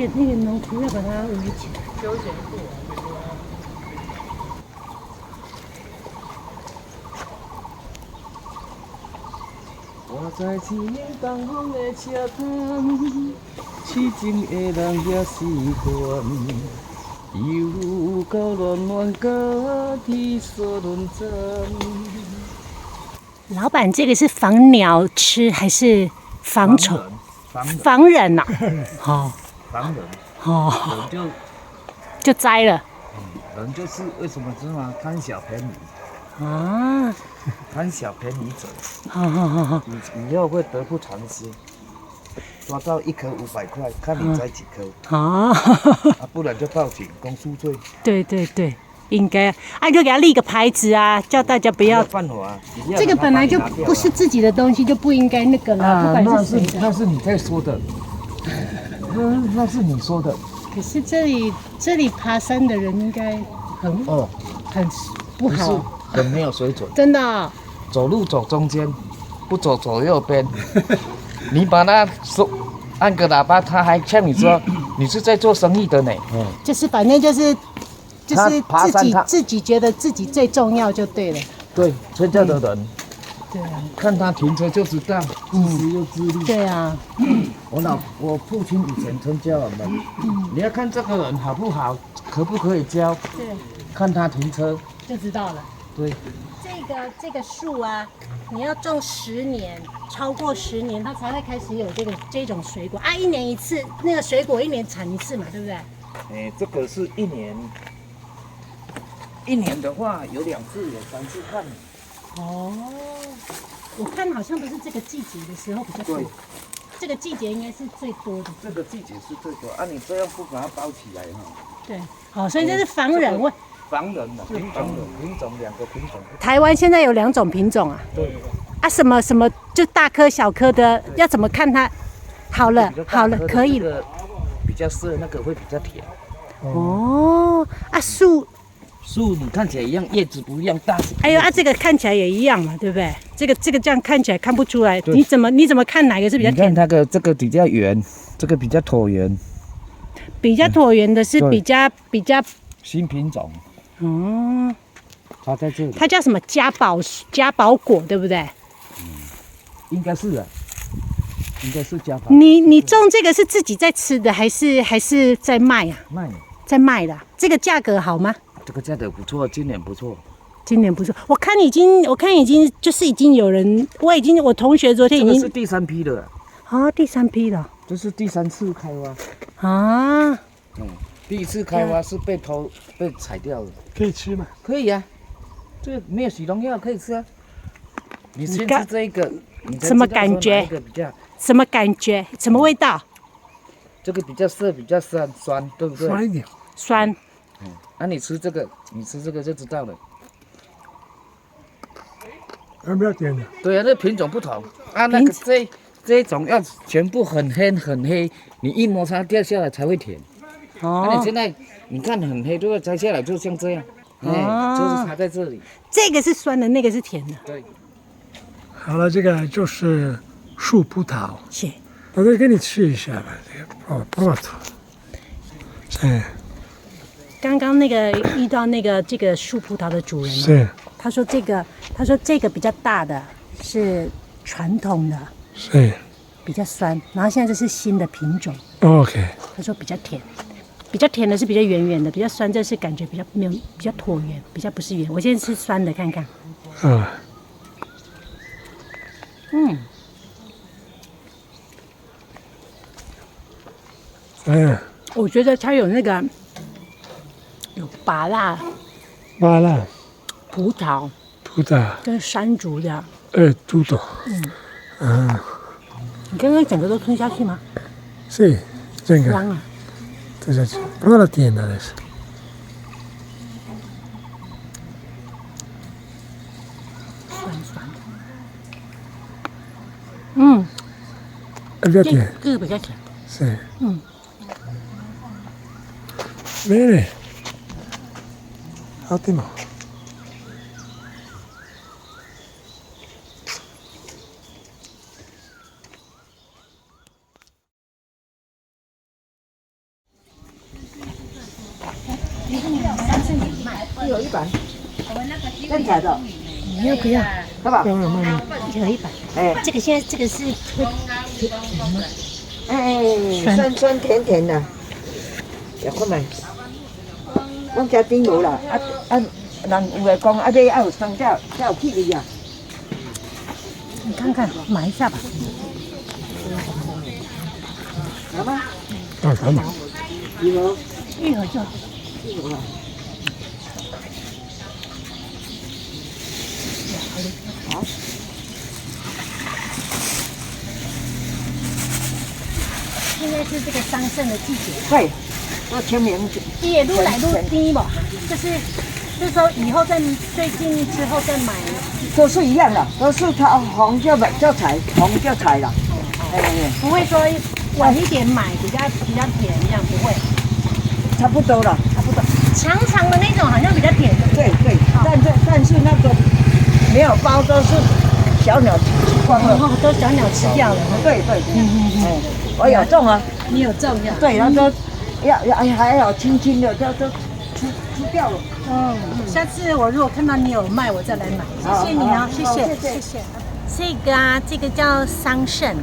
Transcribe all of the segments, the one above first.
那个农夫要把它围起来。休闲裤。我在青东风的车站，痴情的人也是关。又到暖暖家己所轮转。老板，这个是防鸟吃还是防虫？防人呐、好，防人，哦，人就摘了人就是为什么知道吗？贪小便宜，啊！贪小便宜者，好好好好，你以后会得不偿失。抓到1颗500块，看你摘几颗，好，不然就报警公诉罪。对对对，应该啊，就给他立个牌子啊，叫大家不要。犯法啊！这个本来就不是自己的东西，就不应该那个了，不管是谁的。那是你在说的，那是你说的。可是这里爬山的人应该很不好，很没有水准。真的哦、走路走中间，不走左右边。你把那按个喇叭，他还向你说你是在做生意的呢。就是反正就是爬山自己觉得自己最重要就对了。对，村家的人，对啊，看他停车就知道自私又自利。对啊，我父亲以前曾教我们，你要看这个人好不好，可不可以教，对，看他停车。就知道了。对，这个树啊，你要种10年，超过10年，它才会开始有这种水果啊。1年一次，那个水果1年产一次嘛，对不对？这个是1年，1年的话有2次，有3次看。哦，我看好像不是这个季节的时候比较多对，这个季节应该是最多的。这个季节是最多啊，你这样不把它包起来哈。对，好，所以这是防人。防人的品种2个品种。台湾现在有2种品种啊。对。啊，什么就大颗小颗的，要怎么看它？好了，可以了。比较涩，那个会比较甜。哦，啊树你看起来一样，叶子不一样大。哎呦啊，这个看起来也一样嘛，对不对？这个这样看起来看不出来，你怎么看哪个是比较甜？你看这个比较圆，这个比较椭圆。比较椭圆的是比较新品种。哦，它在这里。它叫什么嘉宝果，对不对？应该是的，应该是嘉宝。你种这个是自己在吃的，还是在卖啊？在卖的啊。这个价格好吗？这个价格不错，今年不错。今年不错，我看已经就是已经有人，我同学昨天已经。这是第3批了。啊，第3批了。这是第3次开花。啊。第1次开花是被采掉的。可以吃吗？可以啊，这个没有洗农药，可以吃啊。你先吃这个，什么感觉？什么感觉？什么味道？这个比较涩，比较酸，对不对？酸一点。酸。你吃这个就知道了。要不要点的？对啊，那品种不同啊，那个这种要全部很黑，你一摩擦掉下来才会甜。哦。你现在你看很黑，就会摘下来就像这样，就是它在这里。这个是酸的，那个是甜的。对。好了，这个就是树葡萄。是。我再给你吃一下吧，这个葡萄。刚刚遇到这个树葡萄的主人，是。他说这个比较大的是传统的，是。比较酸，然后现在这是新的品种。OK。他说比较甜。比较甜的是比较圆圆的，比较酸这是感觉比较椭圆，比较不是圆。我现在吃酸的看看。我觉得它有有芭乐、葡萄跟山竹的。都懂。你刚刚整个都吞下去吗？是，这个。香啊！吞下去，多少甜的那是。酸的。比较甜。这个比较甜。是。Bene. Ottimo. 桑葚也卖，一盒100，真假的？你要不要？好不好？一盒100。哎这个现在这个是会甜吗？哎，酸酸甜甜的，要看卖。我家顶无啦，人有诶讲买要有酸才有气力啊。你看看，买一下吧。好吗？啊，好嘛。一盒一盒就好。一盒啊。好。现在是这个桑葚的季节，对，都清明节。你也愈来愈低不？就是说以后最近之后再买，都是一样的，都是它红就买就采，红就采了。哎，不会说晚一点买比较甜，这样不会，差不多了。差不多。长长的那种好像比较甜，对对，但是那个没有包都是小鸟吃光了。哦，都小鸟吃掉了。对对，哎，我有种啊。你有种呀？对，它都还有轻轻的，都吃掉了。下次我如果看到你有卖，我再来买。谢谢你啊，谢谢。这个啊，这个叫桑葚。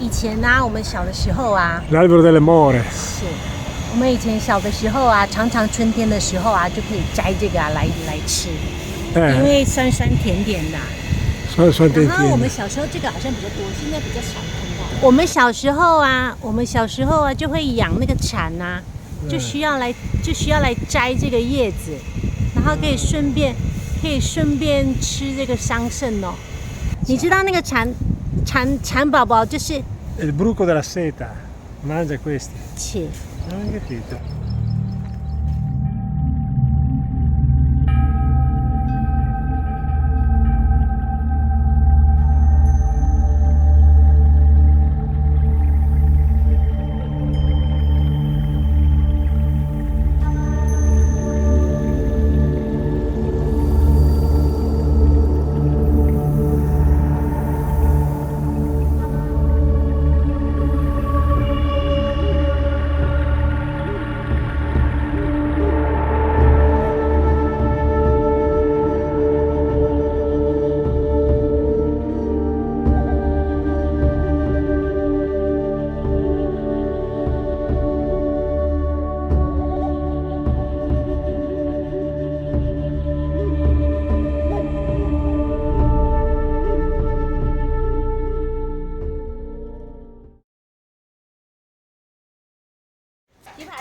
以前呢，我们小的时候啊， l'albero delle more。是，我们以前小的时候啊，常常春天的时候啊，就可以摘这个啊来吃，因为酸酸甜甜的。酸甜然后我们甜。小时候这个好像比较多，现在比较少看到。我们小时候啊，就会养那个蝉呐，就需要来摘这个叶子，然后可以顺便吃这个桑葚哦。你知道那个蚕宝宝就是 Il bruco della seta. Mangia questi. 切。 Non ho capito.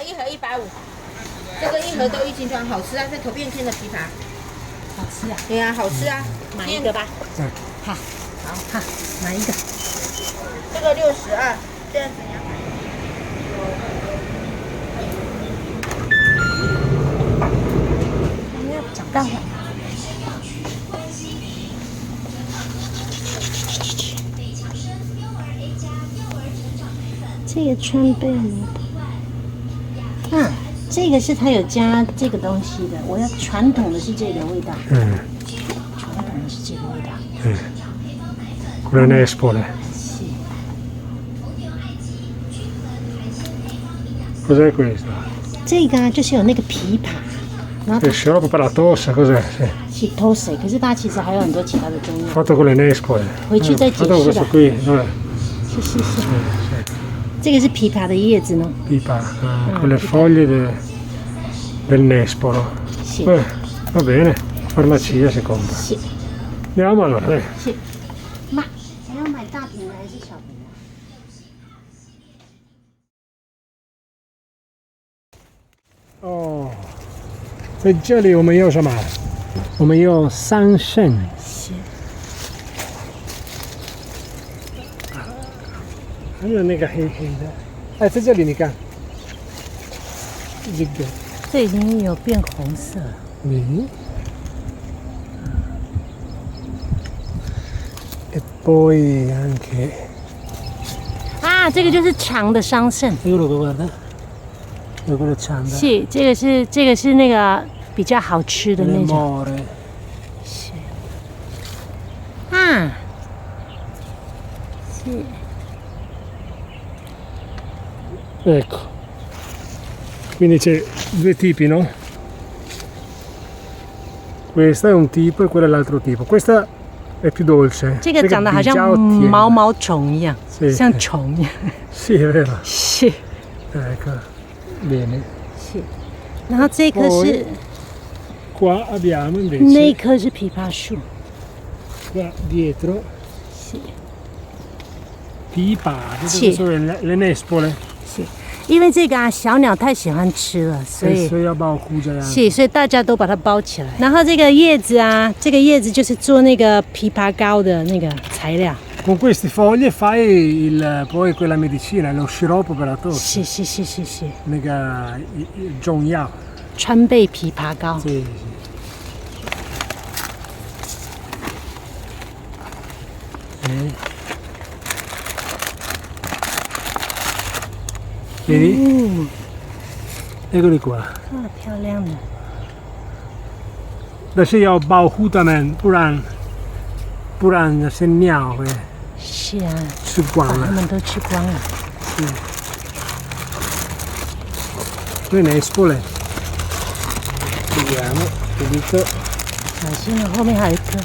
一盒150，这个一盒都1斤装，好吃啊！这头变天的枇杷，好吃啊！对啊，好吃啊！买一个吧。好，买一个。这个62，这样子200。找到了。这个川贝萝卜，这个是它有加这个东西的。我要传统的是这个味道，传统的是这个味道。Con le nespole. Cos'è questo? 这个啊，就是有那个枇杷，然后 Il sciroppo per la tosse, cos'è? Sì. 洗头水，可是它其实还有很多其他的中药。 Fatto con le nespole. 回去再解 Fatto con 释 questo 吧。 qui, dov'è? 是。这个是枇杷的叶子呢。 Pipa, con le foglie del nespolo. 是 Va bene, farmacia si compra. 是 Andiamo allora, dai. 是。妈，还要买大瓶的还是小瓶的？哦，在这里我们有什么？我们有桑葚。是。还有那个黑黑的。哎，在这里你看，这个。这已经有变红色了。E poi anche 啊，这个就是长的桑葚。 quello che guarda, quello c'anda. 是，这个是那个比较好吃的 Le 那种。 more. 是。啊。是。 Ecco, quindi c'è due tipi, no? Questo è un tipo e quello è l'altro tipo. Questa è più dolce. 这个长得好像毛毛虫一样，像虫一样。 Sì, è vero. 是 Ecco, bene. 是，然后这棵是 Qua abbiamo 那 invece 棵是枇杷树， qua dietro 是 pipa, Sì. queste sono le nespole. 是，因为这个啊小鸟太喜欢吃了，所以 Adesso io bao 是，所以大家都把它包起来。然后这个叶子啊，这个叶子就是做那个枇杷膏的那个材料。 Con queste foglie fai poi quella medicina, lo sciroppo per la tosse. 是， il 中药. 川贝枇杷膏。 Sì, sì. Vedi? Eccoli qua. 啊，漂亮的。 Adesso io ho Bauhutamen, Puran segnao 是啊， su 把它 qua. 们都吃光了。 Le nespole. Vediamo subito. 小心了，后面还有一颗。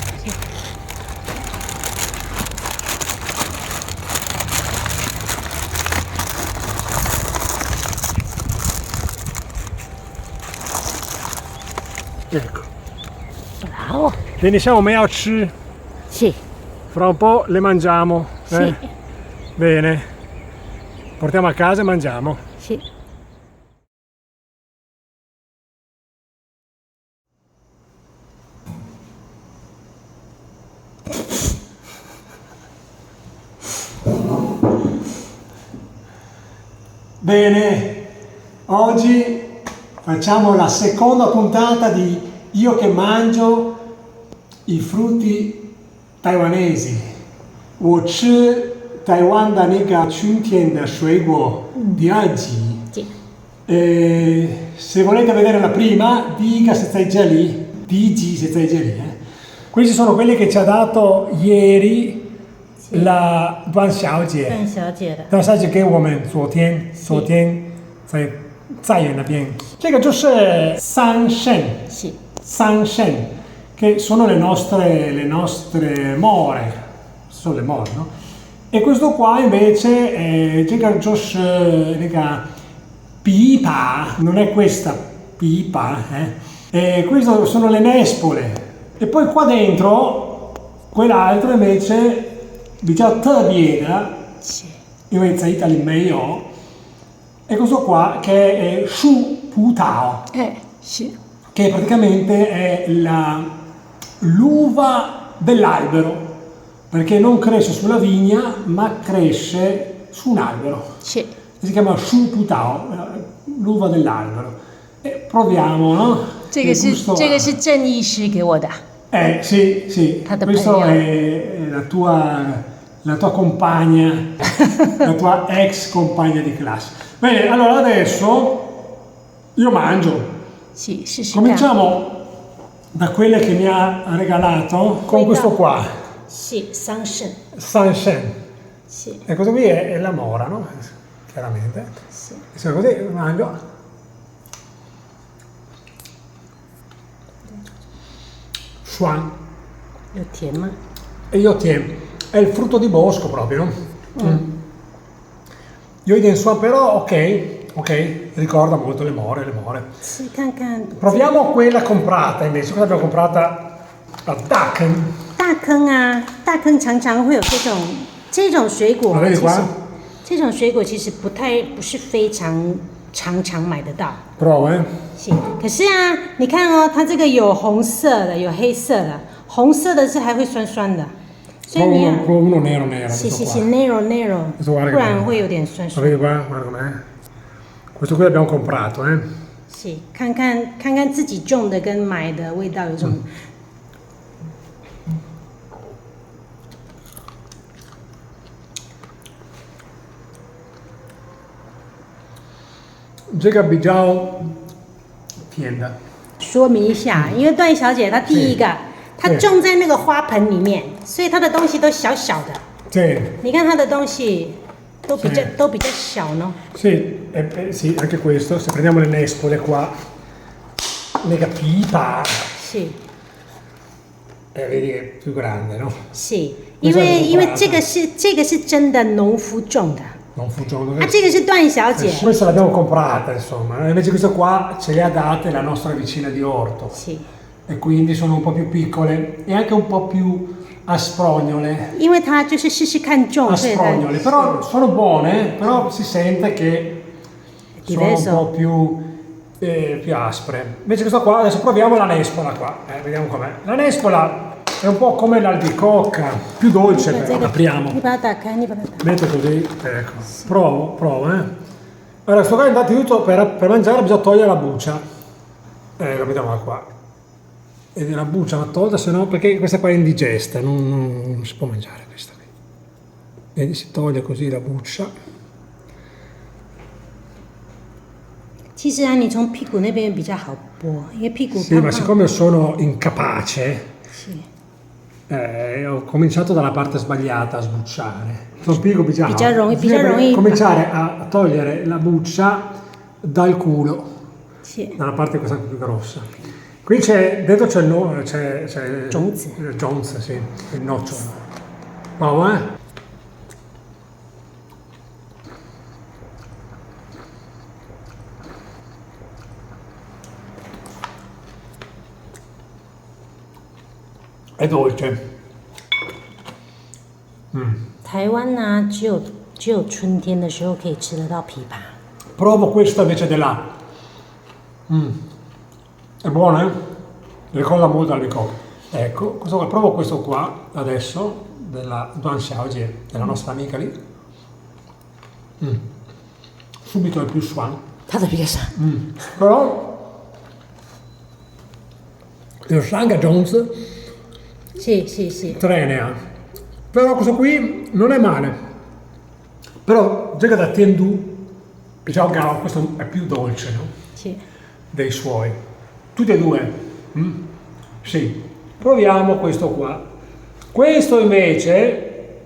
Ecco. Bravo. Le iniziamo mai a ci. 是 Fra un po' le mangiamo. 是 Bene. Portiamo a casa e mangiamo. 是。 Bene, oggi facciamo la seconda puntata di Io che mangio i frutti taiwanesi. 我吃台湾的那个春天的水果第二集。 Sì. Se volete vedere la prima, dica se stai già lì. Digi se stai già lì. Questi sono quelli che ci ha dato ieri la Duan Xiaojie. 邓小姐的。 段小姐给我们昨天在那边，这个就是桑葚，是 桑葚 che sono le nostre more, sono le more, no? E questo qua invece è pipa, non è questa pipa, E questo sono le nespole. E poi qua dentro quell'altro invece 比较特别的， 是 因为在意大利没有。E questo qua che è shu putao, 是 che praticamente è l'uva dell'albero, perché non cresce sulla vigna, ma cresce su un albero. 是 Si chiama shu putao, l'uva dell'albero. E proviamo, no? 这个 Che 是 gusto 这个 ha. 是郑医师给我的。 Sì, sì, Cada questo periodo. è la tua compagna, la tua ex compagna di classe. Bene, allora adesso io mangio. 是试试看。 Cominciamo da quelle che mi ha regalato con questo qua, 是桑葚。 Sanshen. 是 E questo qui è la mora, no? Chiaramente. 是 Se così mangio. Shuan. 有甜吗？ E io tieno, è il frutto di bosco proprio, no? Io i Swan però ok, ricorda molto le more. 吃看看。 Proviamo quella comprata invece, quella abbiamo comprata a Daken. 大坑啊，大坑常常会有这种水果 Ma 啊， vedi 其实 qua? 这种水果其实不是非常常买得到。 Prova, 是，可是啊，你看哦，它这个有红色的，有黑色的，红色的是还会酸酸的，所以你要 uno nero, 是 questo 是 qua. nero， Questo guarda 不 che 然 bello. 会有点酸 Lo 酸。 vedi qua? Guarda com'è. Questo qui l'abbiamo comprato, 是，看看自己种的跟买的味道有什么？ 这个比较甜的。说明一下，因为段小姐她第一个，她种在那个花盆里面，所以她的东西都小小的。 Sì, 你看她的东西都比较小呢。 Sì, sì, anche questo, se prendiamo le nespole qua, mega pipa, 是 vedi che è più grande, no? 是，因为这个是真的农夫种的， Non funziona. 啊，这个是段小姐。 Questa l'abbiamo comprata, insomma, invece questa qua ce le ha date la nostra vicina di orto 是， e quindi sono un po' più piccole e anche un po' più asprognole. 因为她就是试试看种，所以她 Asprognole, però sono buone, però si sente che sono un Diverso. po' più aspre. Invece questa qua, adesso proviamo la nespola qua, vediamo com'è. La nespola è un po' come l'albicocca, più dolce però. Apriamo. 你把它打开，你把它打开。 Metto così, ecco. Provo, Allora, sto qua innanzitutto per mangiare bisogna togliere la buccia. La mettiamola qua. E la buccia va tolta, se no, perché questa qua è indigesta, non si può mangiare questa qui. Vedi, si toglie così la buccia. 其实啊，你从屁股那边比较好剥，因为屁股 Sì, ma siccome sono incapace, 是 ho cominciato dalla parte sbagliata a sbucciare. Sono piccolo,比较容易 cominciare a togliere la buccia dal culo, 是 dalla parte questa più grossa. Qui dentro c'è il Giunze. Giunze, sì, il nocciolo. Provo, È dolce. 台湾呢、只有春天的时候可以吃得到枇杷。 Provo questo invece dell'A. È buono, eh? Ricorda molto l'albicocca. Ecco, provo questo qua adesso, della Duan Xiaojie, della nostra amica lì. Subito è più suan. 它的比较少。 Però il Shanga Jones 是 3 ne ha. Però questo qui non è male. Però già da Tiandu, diciamo che questo è più dolce, no? 是 Dei suoi. Tutti e due. Sì. Proviamo questo qua. Questo invece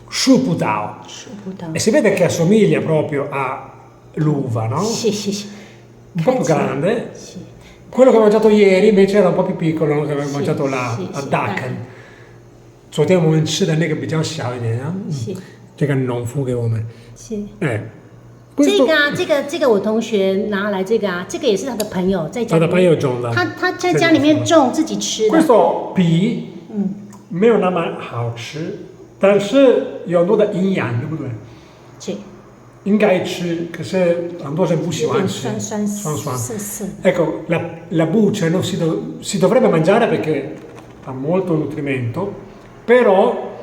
Shu Putao. 吃不到 E。si vede che assomiglia proprio all'uva, no? 是 Un po' più grande. 是 Quello che ho mangiato ieri invece era un po' più piccolo, no? Che avevo Sì, mangiato là, sì, a sì, Daken. 昨天我们吃的那个比较小一点啊，是这个农夫给我们，是。哎，这个啊，这个我同学拿来这个啊，这个也是他的朋友在家里面。他的朋友种的他在家里面种自己吃的。 questo P 没有那么好吃，但是有很多的营养，对不对？是。应该吃，可是很多人不喜欢吃，酸酸。涩。 Ecco, la buccia non si dovrebbe mangiare perché ha molto nutrimento, però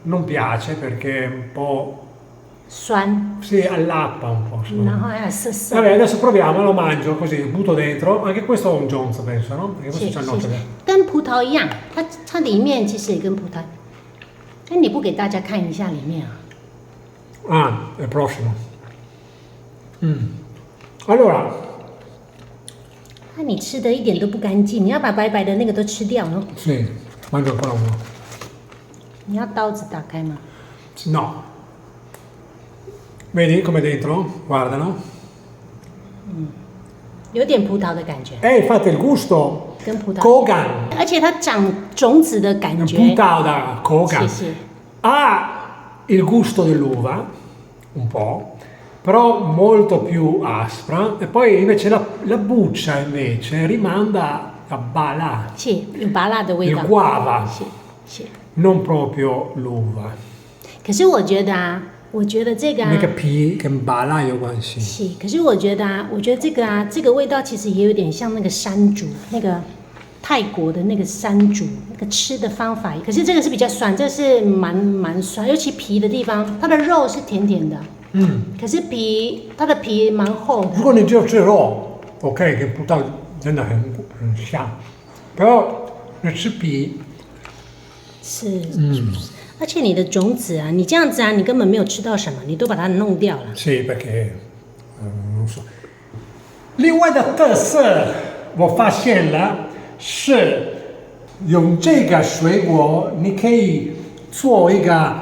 non piace perché è un po'... 酸， si allappa un po'. 然后还有涩涩。 Vabbè, adesso proviamo, lo mangio così, butto dentro. Anche questo è un Jones, penso, no? Perché questo c'è il nocciolo. 跟葡萄一样，它里面其实也跟葡萄。哎，你不给大家看一下里面啊？ Ah, è il prossimo. Allora, 那你吃的一点都不干净，你要把白白的那个都吃掉呢。 sì, mangio ancora uno. 你要刀子打开吗？ No. Vedi come dentro? Guardano. 有点葡萄的感觉， Infatti il gusto 跟葡萄。 Kogan, 而且它长种子的感觉。 puntao da Kogan, 是 ha il gusto dell'uva, un po', però molto più aspra, e poi invece la buccia invece rimanda a Bala, 是有拔辣的味 il 道。 guava, 是。 non proprio l'uva. 可是我觉得啊，我觉得这个啊 Mica P che Bala io quasi. 是，可是我觉得啊，这个啊，这个味道其实也有点像那个山竹，那个泰国的那个山竹，那个吃的方法。可是这个是比较酸，这是蛮酸，尤其皮的地方，它的肉是甜甜的。可是它的皮蛮厚的。 如果你就吃肉 ，OK， che puttana真的很香，però 你吃皮，是，而且你的种子啊，你这样子啊，你根本没有吃到什么，你都把它弄掉了。 sì, perché non so. 另外的特色，我发现了是用这个水果，你可以做一个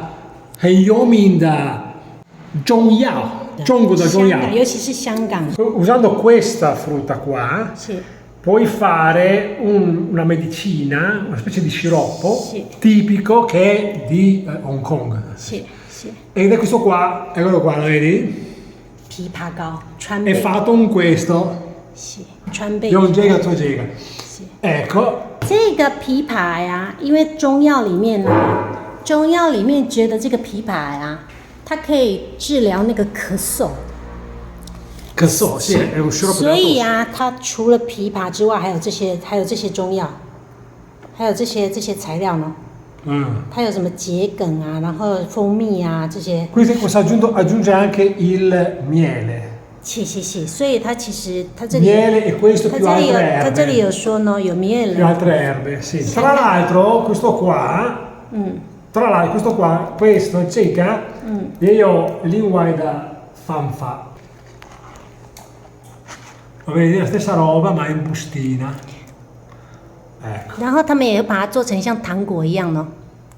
很有名的 Giongo da 香港， Zhongyao. 尤其是香港， Usando questa frutta qua 是 puoi fare una medicina, una specie di sciroppo Sì. tipico che è di Hong Kong. 是是 Ed è questo qua, eccolo qua, lo vedi? 枇杷膏，川 È 贝， fatto con questo, 是川贝。 non giega tu giega. 是 Ecco, 这个枇杷呀，因为中药里面呢，中药里面觉得这个枇杷呀，它可以治疗那个咳嗽， che so, sì, è un sciroppo 所 della 以 tosse. 啊，它除了枇杷之外，还有这些中药，还有这些材料呢。 Mm. 它有什么桔梗啊，然后蜂蜜啊这些， Questo aggiunge anche il miele. 是，所以它其实它这里 Miele e questo 它 più 这里有 altre 它这里 erbe. 有说呢，有 miele， Più altre erbe, sì. Tra l'altro, questo qua, tra l'altro, questo qua, questo è cieca, e io linguai da fanfa. Va bene, la stessa roba, ma in bustina. Ecco. 然后他们也会把它做成像糖果一样呢，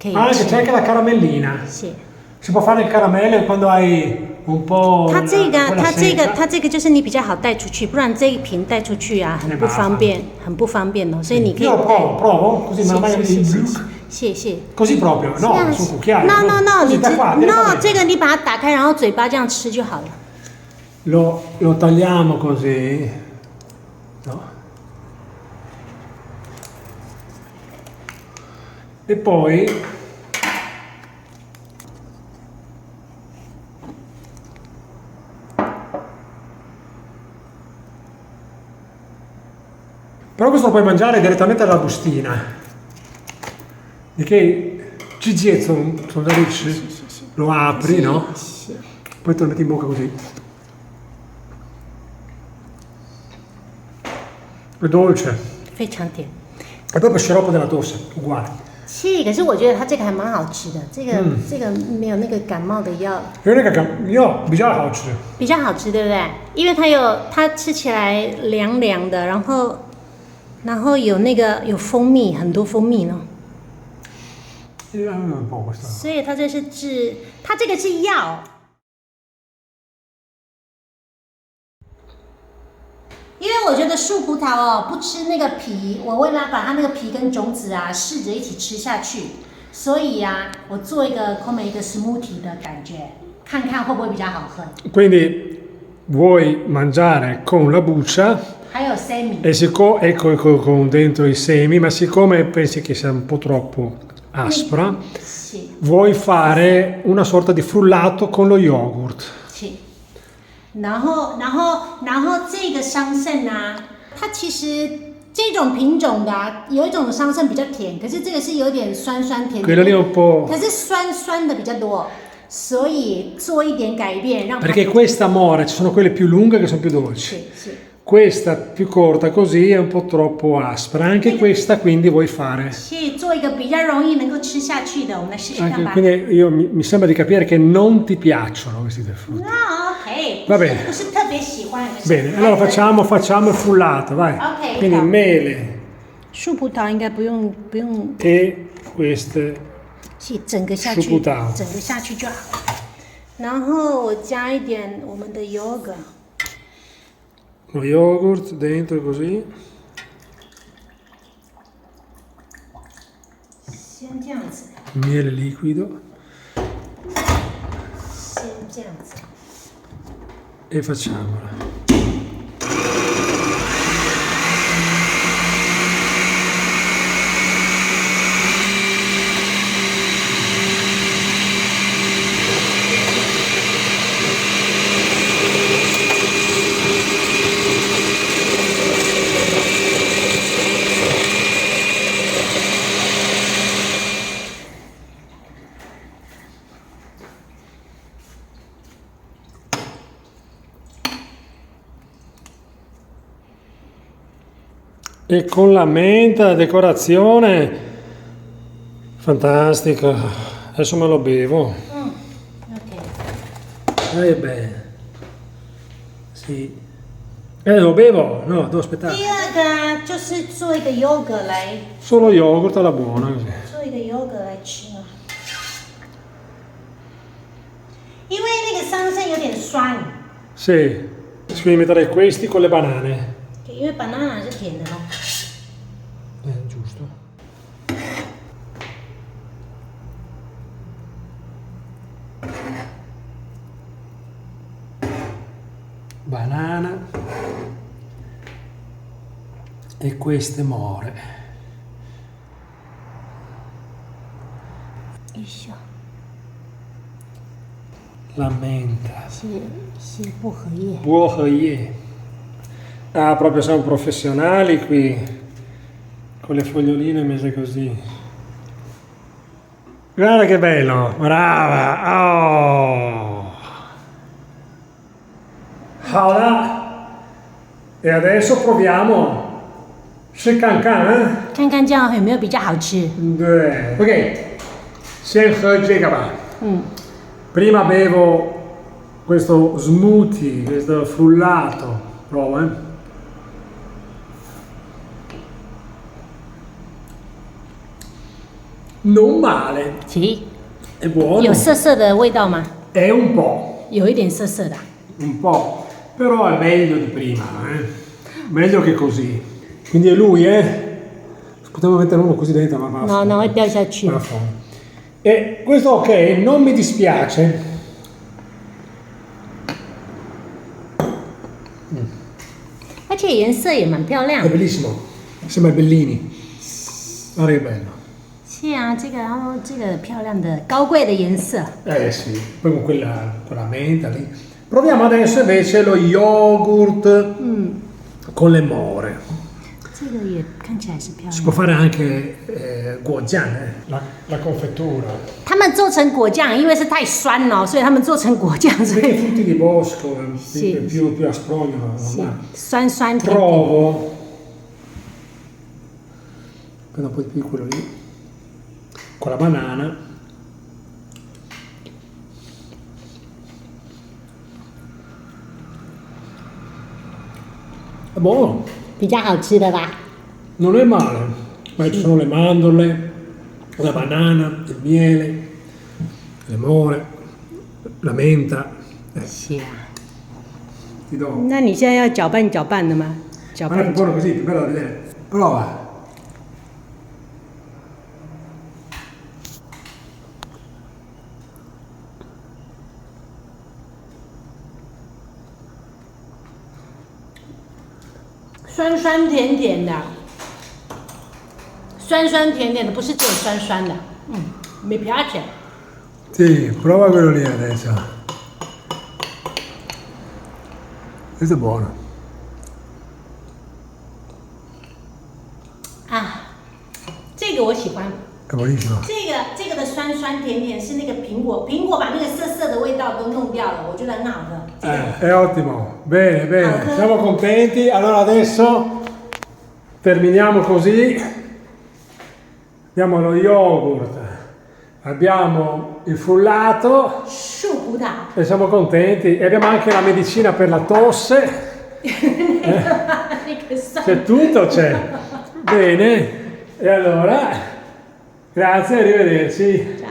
可以 Anche 吃 c'è anche la caramellina. 是。 Si può fare il caramello quando hai un po'. 它这个 quella 它这个就是你比较好带出去，不然这一瓶带出去啊很不方便，很不方便哦，所以你可以 Io 带。 provo, così me la magari il blu. 谢谢。 Così proprio, no, sul cucchiaio. No， Così 你 da qua, no， direttamente. 这个你把它打开，然后嘴巴这样吃就好了。 Lo tagliamo così. No. E poi però questo lo puoi mangiare direttamente dalla bustina. Di che Gigi sono da ricci, lo apri, no? 是 Poi te lo metti in bocca così. È dolce. 非常甜。 È proprio sciroppo della tosse, uguale. 是，可是我觉得它这个还蛮好吃的，这个没有那个感冒的药 Io比较好吃。比较好吃，对不对？因为它吃起来凉凉的，然后有那个有蜂蜜，很多蜂蜜呢， Un po' questa. 所以它这是它这个是药。因为我觉得树葡萄哦，不吃那个皮，我为了把它那个皮跟种子啊，试着一起吃下去，所以啊，我做一个 come 一个 smoothie 的感觉，看看会不会比较好喝。 Quindi vuoi mangiare con la buccia 还有 semi， e siccome con dentro i semi, ma siccome pensi che sia un po' troppo aspra, 是 vuoi fare una sorta di frullato con lo yogurt. 是，然后这个桑葚啊，它其实这种品种的啊，有一种桑葚比较甜，可是这个是有点酸酸甜 Quello lì 甜 un po'. 可是酸的比较多，所以做一点改变，让它 Perché questa more, ci sono quelle più lunghe che sono più dolci. 是 Questa più corta così è un po' troppo aspra. Anche questa quindi vuoi fare. 去做一个比较容易能够吃下去的，我们来试试看 Anche, 吧。 quindi mi sembra di capire che non ti piacciono questi tre frutti. No, ok. Va bene. 不是特别喜欢。可是 Bene, allora facciamo il frullato, vai. Ok, Quindi va. mele 树葡萄应该不用 e queste 是整个下去，树葡萄整个下去就好。然后我加一点我们的 yogurt， lo yogurt dentro così. 先这样子， Miele liquido 先这样子。 e facciamola. E con la menta, la decorazione, fantastico. Adesso me lo bevo. OK。 Bene. Sì. Lo bevo? No, devo aspettare. 第二个啊，就是做一个 yogurt 来 Solo yogurt alla buona così. 做一个 yogurt 来吃啊。因为那个桑葚有点酸， Sì, quindi metterei questi con le banane. 因为 banana 是甜的咯。 Giusto. Banana e queste more. 一小 La menta. 是薄荷叶。 Buoye. Ah, proprio siamo professionali qui. Con le foglioline messe così. Guarda che bello, brava. Oh. Voilà. E adesso proviamo. Se cancan, 看看这样有没有比较好吃？ eh? Ok. Sen Gaba. 嗯， Prima bevo questo smoothie, questo frullato. Provo, eh. Non male, 其 è buono. 有涩涩的味道吗？ È un po', 有一点涩涩的。 un po', però è meglio di prima, eh. Meglio che così. Quindi è lui, eh. Potevo mettere uno così dentro, ma basta. No, no, è 掉下去。 Va fuori. E questo ok, non mi dispiace. 而且颜色也蛮漂亮 È。bellissimo. Sembra i bellini. Guarda che bello. 是啊，这个然后这个漂亮的高贵的颜色。 Eh sì, poi con quella menta lì. Proviamo adesso invece lo yogurt con le more. 这个也看起来是漂 Si 亮。 può fare anche guojian, la confettura. 他们做成果酱，因为是太酸了，所以他们做成果酱，所 Perché 以 frutti di bosco, Sì, più asprogno, 是 normale. 酸酸甜甜。 Provo. Prendo un po' di più quello lì. Con la banana. È buono, 比较好吃的吧？ non è male. Ma ci sono le mandorle, la banana, il miele, le more, la menta. 是啊。 Ti do. 那你现在要搅拌搅拌的吗？搅 Ma è 拌 buono così, più bello da vedere. Prova. “酸酸甜甜的，酸酸甜甜的，不是只有酸酸的。mi piace。 Sì, prova quello lì adesso. Questo è buono. 啊，这个我喜欢。 È buonissimo. 这个的酸酸甜甜是那个苹果把那个涩涩的味道都弄掉了，我觉得很好喝。这个 È ottimo. Bene, bene. Ok. Siamo contenti. Allora adesso terminiamo così. Abbiamo lo yogurt. Abbiamo il frullato 树葡萄， e siamo contenti. E abbiamo anche la medicina per la tosse. 那个酸。 C'è tutto, c'è. Bene. E allora, grazie, arrivederci.